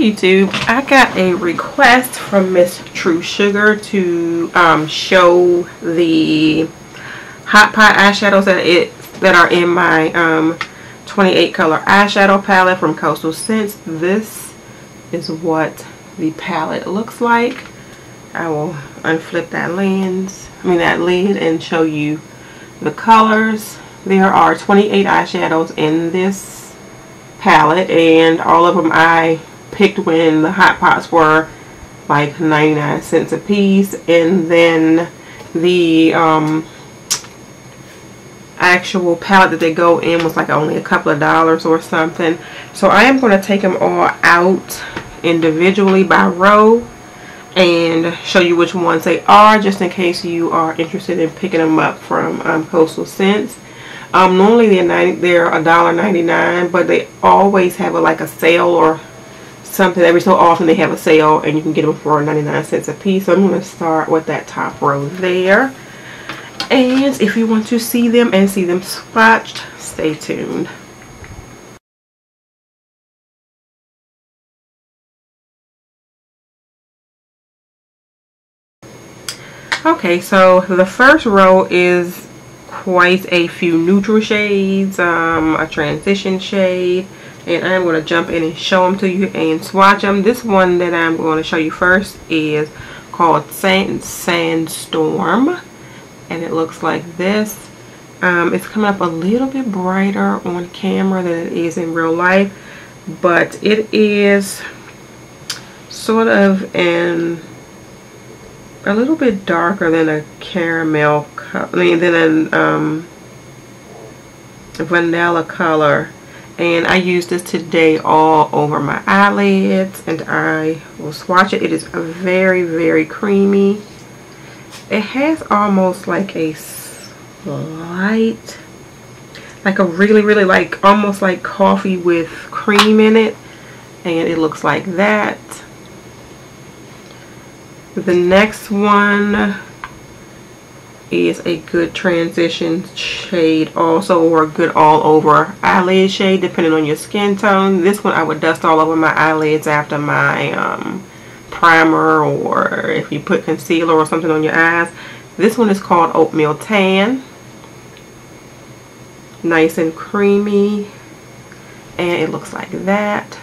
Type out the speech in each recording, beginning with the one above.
YouTube, I got a request from Miss True Sugar to show the Hot Pot eyeshadows that are in my 28 color eyeshadow palette from Coastal Scents. This is what the palette looks like. I will unflip that lid and show you the colors. There are 28 eyeshadows in this palette, and all of them I picked when the Hot Pots were like 99 cents a piece, and then the actual palette that they go in was like only a couple of dollars or something. So I am going to take them all out individually by row and show you which ones they are, just in case you are interested in picking them up from Coastal Scents. Normally they're $1.99, but they always have like a sale or something. Every so often they have a sale and you can get them for 99 cents a piece. So I'm going to start with that top row there. And if you want to see them and see them swatched, stay tuned. Okay, so the first row is quite a few neutral shades, a transition shade, and I'm going to jump in and show them to you and swatch them. This one that I'm going to show you first is called Sandstorm, and it looks like this. It's coming up a little bit brighter on camera than it is in real life, but it is sort of a little bit darker than a caramel color, than a vanilla color. And I used this today all over my eyelids, and I will swatch it. It is very, very creamy. It has almost like a slight, like a really, really like almost like coffee with cream in it, and it looks like that. The next one is a good transition shade also, or a good all over eyelid shade depending on your skin tone. This one I would dust all over my eyelids after my primer, or if you put concealer or something on your eyes. This one is called Oatmeal Tan. Nice and creamy, and it looks like that.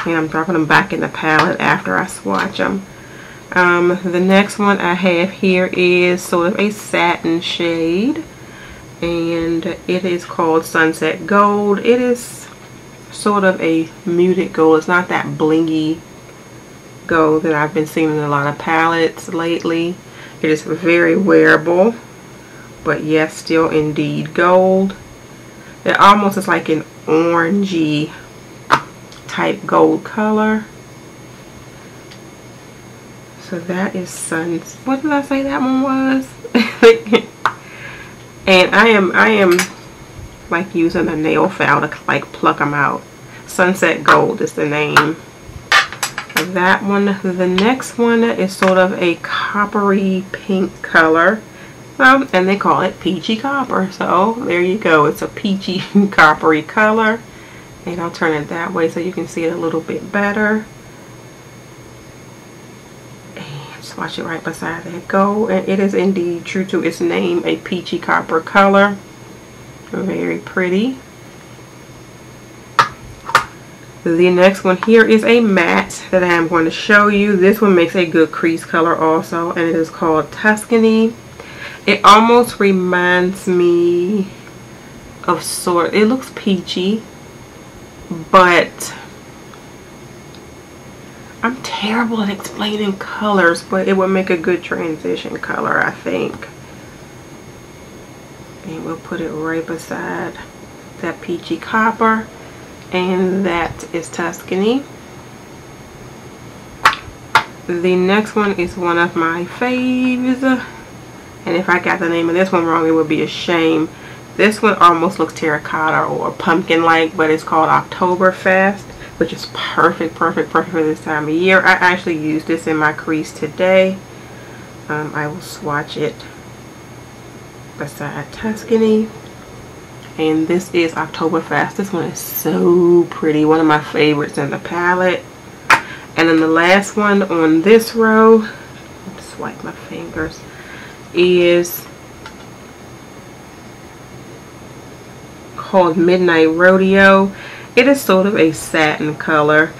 And I'm dropping them back in the palette after I swatch them. The next one I have here is sort of a satin shade, and it is called Sunset Gold. It is sort of a muted gold. It's not that blingy gold that I've been seeing in a lot of palettes lately. It is very wearable, but yes, still indeed gold. It almost is like an orangey type gold color. So that is what did I say that one was? And I am like using a nail file to like pluck them out. Sunset Gold is the name of that one. The next one is sort of a coppery pink color, and they call it peachy copper. So there you go. It's a peachy coppery color, and I'll turn it that way so you can see it a little bit better. Swatch it right beside that gold, and it is indeed true to its name, a peachy copper color. Very pretty. The next one here is a matte that I am going to show you. This one makes a good crease color also, and it is called Tuscany. It almost reminds me of it looks peachy, but I'm terrible at explaining colors, but it would make a good transition color, I think. And we'll put it right beside that peachy copper, and that is Tuscany. The next one is one of my faves, and if I got the name of this one wrong, it would be a shame. This one almost looks terracotta or pumpkin like, but it's called Oktoberfest, which is perfect for this time of year. I actually used this in my crease today. I will swatch it beside Tuscany. And this is Oktoberfest. This one is so pretty. One of my favorites in the palette. And then the last one on this row, just wipe my fingers, is called Midnight Rodeo. It is sort of a satin color.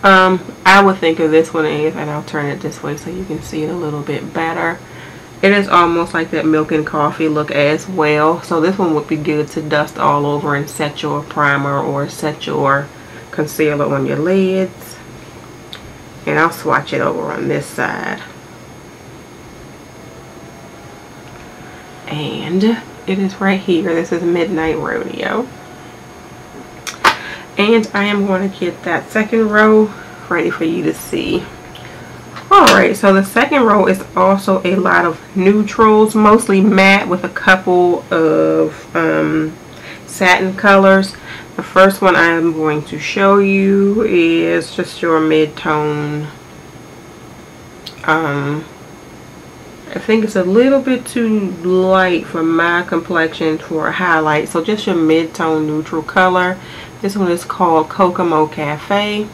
I would think of this one as, and I'll turn it this way so you can see it a little bit better. It is almost like that milk and coffee look as well. So this one would be good to dust all over and set your primer or set your concealer on your lids. And I'll swatch it over on this side. And it is right here. This is Midnight Rodeo. And I am going to get that second row ready for you to see. Alright, so the second row is also a lot of neutrals, mostly matte with a couple of satin colors. The first one I am going to show you is just your mid-tone. I think it's a little bit too light for my complexion for a highlight, so just your mid-tone neutral color. This one is called Kokomo Cafe,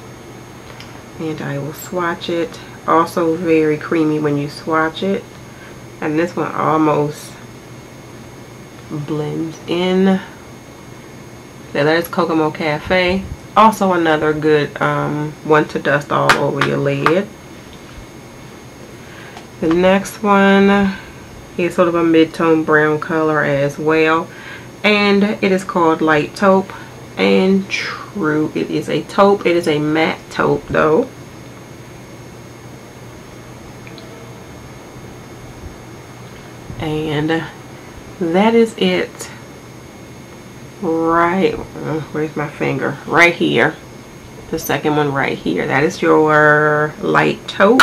and I will swatch it. Also very creamy when you swatch it, and this one almost blends in. So that is Kokomo Cafe. Also another good one to dust all over your lid. The next one is sort of a mid-tone brown color as well, and it is called Light Taupe. And true, it is a taupe. It is a matte taupe though. And that is it. Right, where's my finger? Right here. The second one right here. That is your light taupe.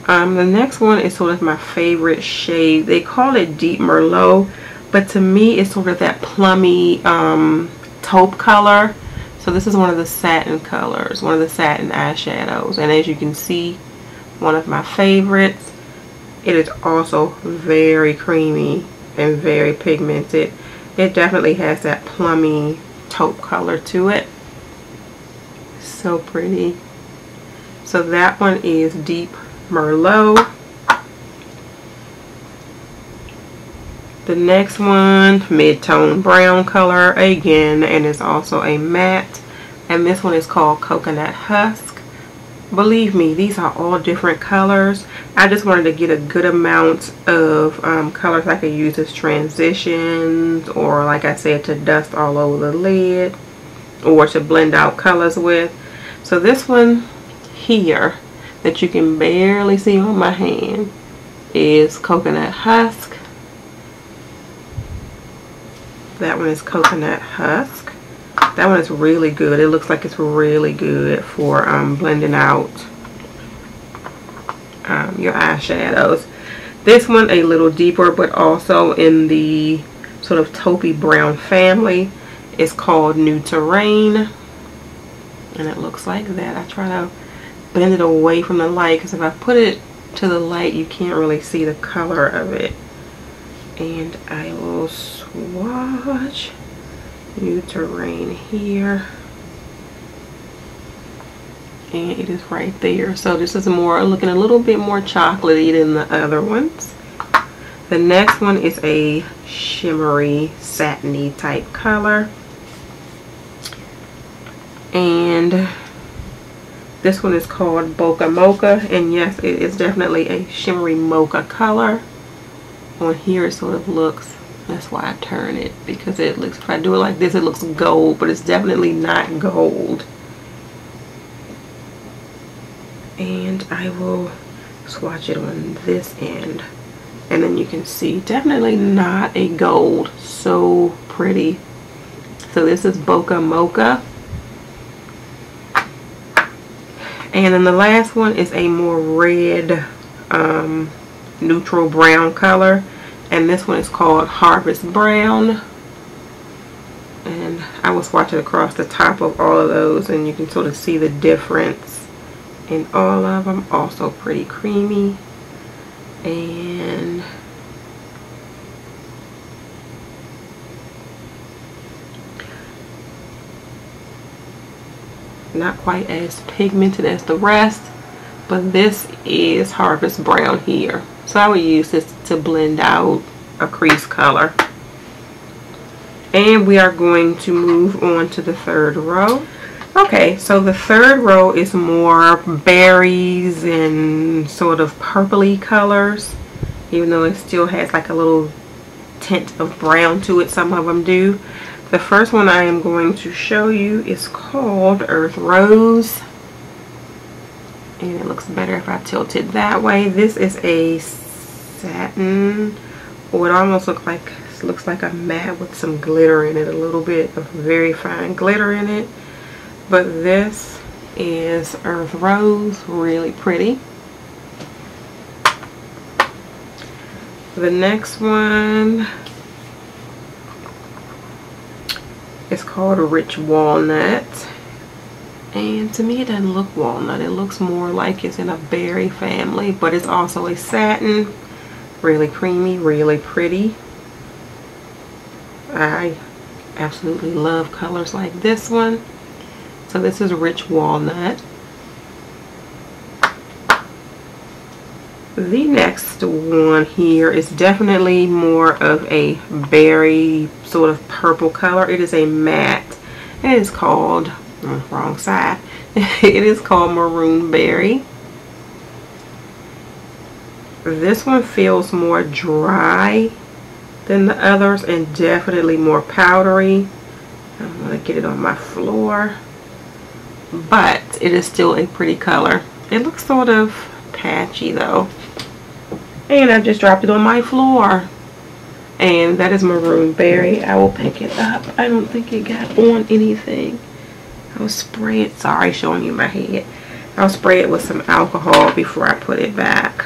The next one is sort of my favorite shade. They call it Deep Merlot, but to me it's sort of that plummy taupe color. So this is one of the satin colors, one of the satin eyeshadows, and as you can see, one of my favorites. It is also very creamy and very pigmented. It definitely has that plummy taupe color to it. So pretty. So that one is Deep Merlot. The next one, mid-tone brown color again, and it's also a matte, and this one is called Coconut Husk. Believe me, these are all different colors. I just wanted to get a good amount of colors I could use as transitions, or like I said, to dust all over the lid, or to blend out colors with. So this one here that you can barely see on my hand is Coconut Husk. That one is Coconut Husk. That one is really good. It looks like it's really good for blending out your eyeshadows. This one a little deeper, but also in the sort of taupey brown family, is called New Terrain, and it looks like that. I try to blend it away from the light, because if I put it to the light you can't really see the color of it. And I will swatch New Terrain here, and it is right there. So this is more looking a little bit more chocolatey than the other ones. The next one is a shimmery satiny type color, and this one is called Boca Boca, and yes, it is definitely a shimmery mocha color. On here it sort of looks, that's why I turn it, because it looks, if I do it like this, it looks gold, but it's definitely not gold. And I will swatch it on this end, and then you can see definitely not a gold. So pretty. So this is Boca Mocha. And then the last one is a more red neutral brown color, and this one is called Harvest Brown. And I will swatch it across the top of all of those, and you can sort of see the difference in all of them. Also pretty creamy and not quite as pigmented as the rest, but this is Harvest Brown here. So I would use this to blend out a crease color. And we are going to move on to the third row. Okay, so the third row is more berries and sort of purpley colors, even though it still has like a little tint of brown to it. Some of them do. The first one I am going to show you is called Earth Rose. And it looks better if I tilt it that way. This is a satin, or it almost looks like a matte with some glitter in it, a little bit of very fine glitter in it. But this is Earth Rose, really pretty. The next one is called Rich Walnut. And to me it doesn't look walnut. It looks more like it's in a berry family, but it's also a satin. Really creamy, really pretty. I absolutely love colors like this one. So this is Rich Walnut. The next one here is definitely more of a berry sort of purple color. It is a matte. It is called, wrong side. It is called Maroon Berry. This one feels more dry than the others and definitely more powdery. I'm going to get it on my floor. But it is still a pretty color. It looks sort of patchy though. And I just dropped it on my floor. And that is Maroon Berry. I will pick it up. I don't think it got on anything. I'll spray it. Sorry, showing you my head. I'll spray it with some alcohol before I put it back.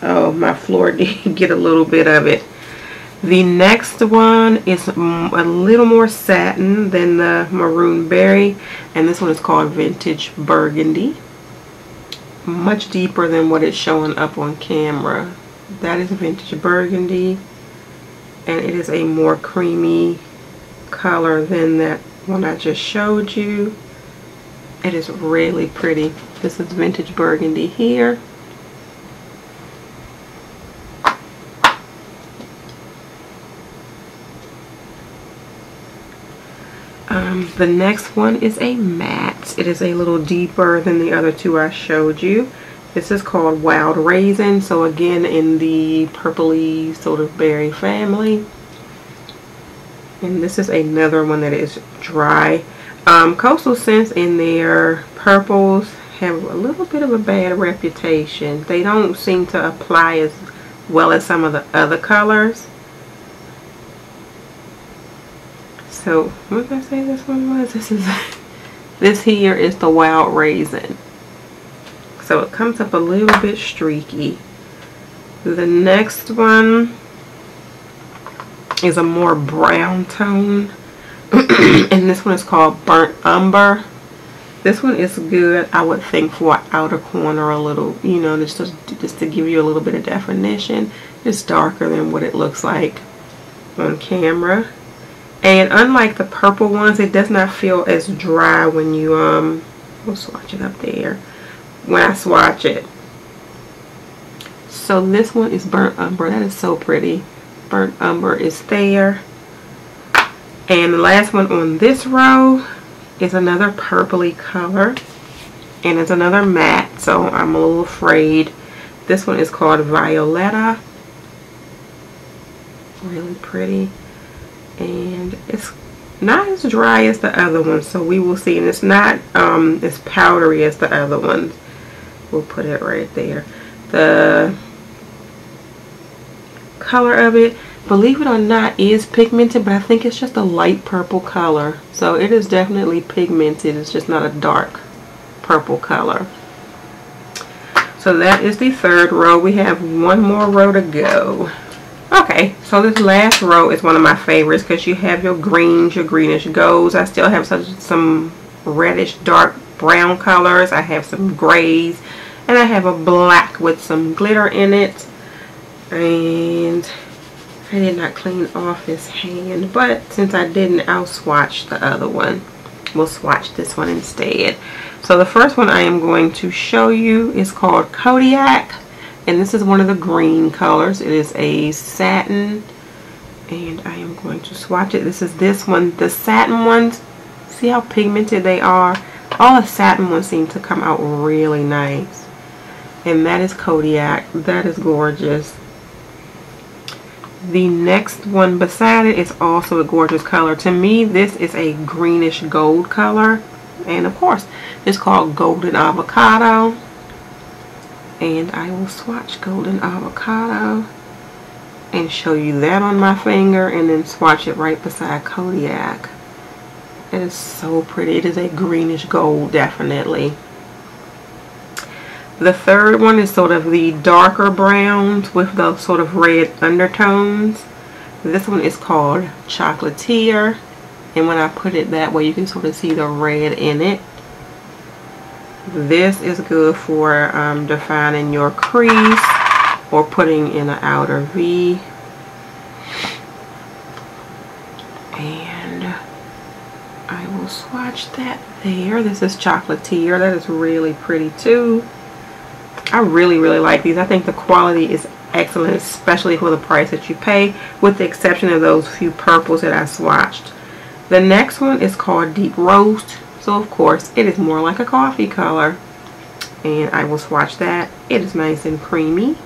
Oh, my floor did get a little bit of it. The next one is a little more satin than the Maroon Berry, and this one is called Vintage Burgundy. Much deeper than what it's showing up on camera. That is Vintage Burgundy, and it is a more creamy color than that one I just showed you. It is really pretty. This is Vintage Burgundy here. The next one is a matte. It is a little deeper than the other two I showed you. This is called Wild Raisin. So again, in the purpley sort of berry family. And this is another one that is dry. Coastal Scents in their purples have a little bit of a bad reputation. They don't seem to apply as well as some of the other colors. So what did I say this one was? This here is the Wild Raisin. So it comes up a little bit streaky. The next one is a more brown tone. And this one is called Burnt Umber. This one is good, I would think, for an outer corner a little, you know, just to give you a little bit of definition. It's darker than what it looks like on camera. And unlike the purple ones, it does not feel as dry when you, we'll swatch it up there, when I swatch it. So this one is Burnt Umber. That is so pretty. Burnt Umber is there. And the last one on this row is another purpley color. And it's another matte, so I'm a little afraid. This one is called Violetta. Really pretty. And it's not as dry as the other ones, so we will see. And it's not as powdery as the other ones. We'll put it right there. The color of it, believe it or not, is pigmented, but I think it's just a light purple color. So it is definitely pigmented. It's just not a dark purple color. So that is the third row. We have one more row to go. Okay, so this last row is one of my favorites because you have your greens, your greenish golds. I still have some reddish dark brown colors. I have some grays, and I have a black with some glitter in it. And I did not clean off this hand, but since I didn't, I'll swatch the other one. We'll swatch this one instead. So the first one I am going to show you is called Kodiak, and this is one of the green colors. It is a satin, and I am going to swatch it. This one. The satin ones, see how pigmented they are? All the satin ones seem to come out really nice. And that is Kodiak. That is gorgeous. The next one beside it is also a gorgeous color. To me, this is a greenish gold color. And of course, it's called Golden Avocado. And I will swatch Golden Avocado and show you that on my finger, and then swatch it right beside Kodiak. It is so pretty. It is a greenish gold, definitely. The third one is sort of the darker browns with those sort of red undertones. This one is called Chocolatier, and when I put it that way, you can sort of see the red in it. This is good for defining your crease or putting in an outer V. And I will swatch that there. This is Chocolatier. That is really pretty too. I really like these. I think the quality is excellent, especially for the price that you pay, with the exception of those few purples that I swatched. The next one is called Deep Roast. So of course it is more like a coffee color, and I will swatch that. It is nice and creamy.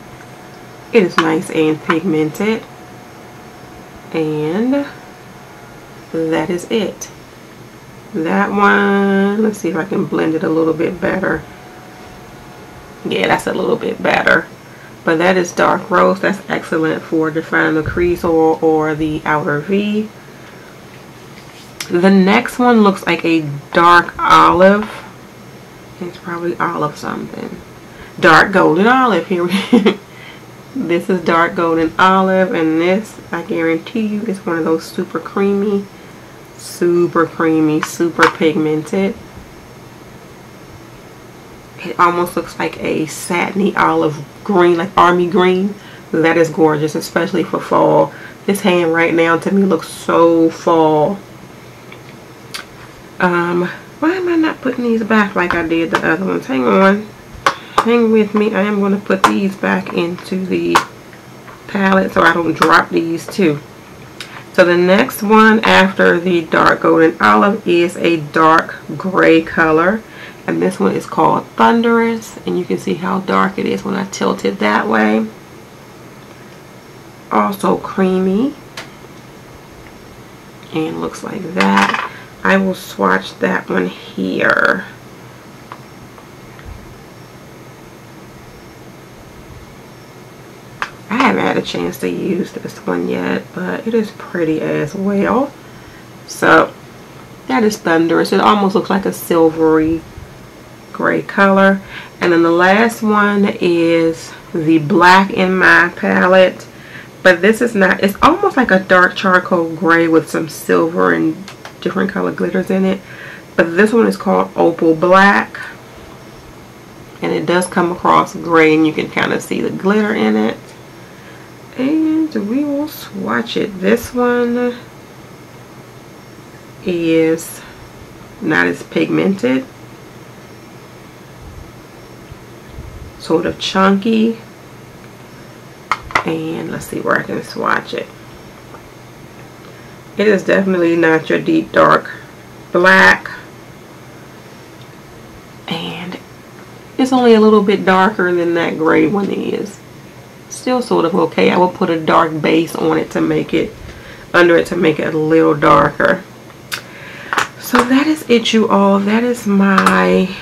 It is nice and pigmented, and that is it. That one, let's see if I can blend it a little bit better. Yeah, that's a little bit better. But that is Dark Roast. That's excellent for defining the crease or the outer V. The next one looks like a dark olive. It's probably olive something. Dark golden olive. Here this is dark golden olive, and this, I guarantee you, is one of those super creamy, super pigmented. It almost looks like a satiny olive green, like army green. That is gorgeous, especially for fall. This hand right now to me looks so fall. Why am I not putting these back like I did the other ones? Hang on. Hang with me. I am going to put these back into the palette so I don't drop these too. So the next one after the dark golden olive is a dark gray color. And this one is called Thunderous, and you can see how dark it is when I tilt it that way. Also creamy, and looks like that. I will swatch that one here. I haven't had a chance to use this one yet, but it is pretty as well. So that is Thunderous. It almost looks like a silvery gray color. And then the last one is the black in my palette, but this is not, it's almost like a dark charcoal gray with some silver and different color glitters in it. But this one is called Opal Black, and it does come across gray, and you can kind of see the glitter in it. And we will swatch it. This one is not as pigmented, sort of chunky, and let's see where I can swatch it. It is definitely not your deep dark black, and it's only a little bit darker than that gray one is. Still sort of okay. I will put a dark base on it to make it, under it, to make it a little darker. So that is it, you all. That is my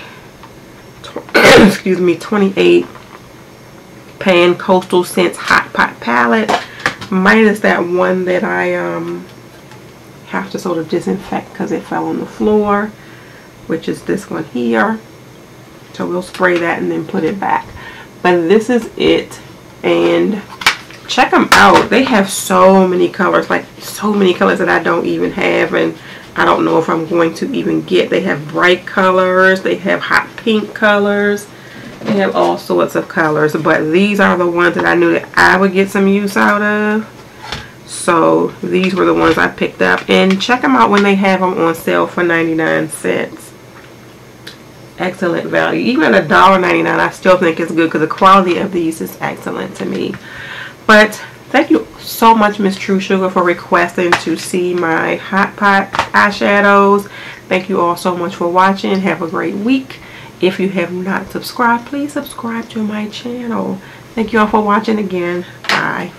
excuse me, 28 pan Coastal Scents Hot Pot palette, minus that one that I have to sort of disinfect because it fell on the floor, which is this one here. So we'll spray that and then put it back. But this is it, and check them out. They have so many colors, like so many colors that I don't even have, and I don't know if I'm going to even get. They have bright colors, they have hot pink colors, they have all sorts of colors, but these are the ones that I knew that I would get some use out of. So these were the ones I picked up, and check them out when they have them on sale for 99¢. Excellent value. Even at $1.99, I still think it's good because the quality of these is excellent to me. But thank you so much, Miss True Sugar, for requesting to see my Hot Pot eyeshadows. Thank you all so much for watching. Have a great week. If you have not subscribed, please subscribe to my channel. Thank you all for watching again. Bye.